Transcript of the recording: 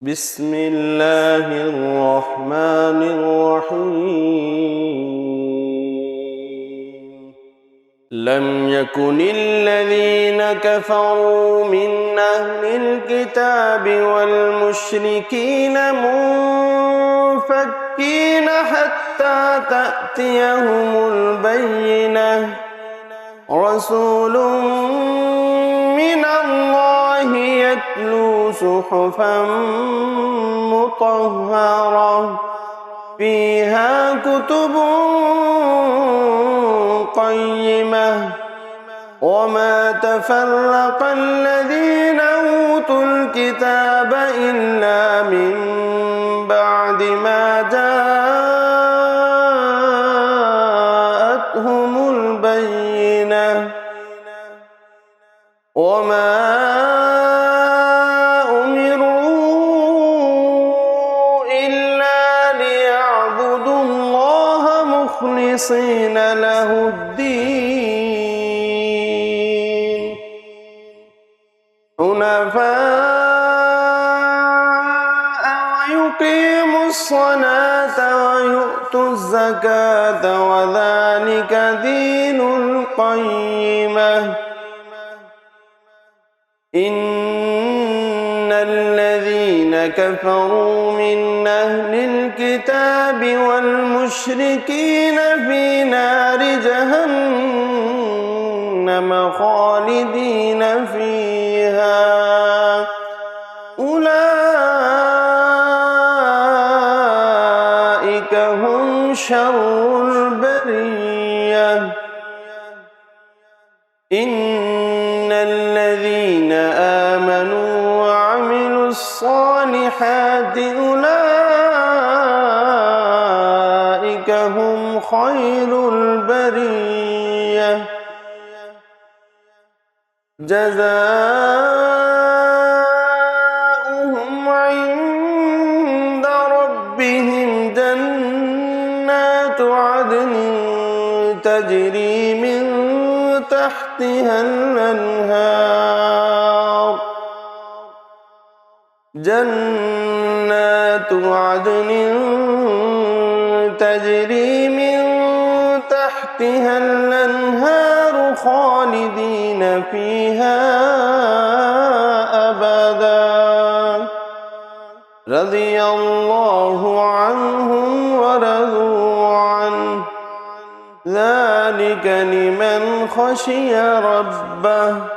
بسم الله الرحمن الرحيم لم يكن الذين كفروا من أهل الكتاب والمشركين منفكين حتى تأتيهم البينة رسول من الله يتلو صحفا مطهرة فيها كتب قيمة وما تفرق الذين أوتوا الكتاب إلا من بعد ما جاءتهم البينة وما أمروا إلا ليعبدوا الله مخلصين له الدين حنفاء ويقيموا الصلاة ويؤتوا الزكاة وذلك دين القيمة إن الذين كفروا من أهل الكتاب والمشركين في نار جهنم خالدين فيها أولئك هم شر البرية إن الذين آمنوا وعملوا الصالحات أولئك هم خير البرية جزاؤهم عند ربهم جنات عدن تجري من تحتها الأنهار جنات عدن تجري من تحتها الأنهار خالدين فيها أبدا رضي الله عنهم ورضوا عنه ذلك لمن خشي ربه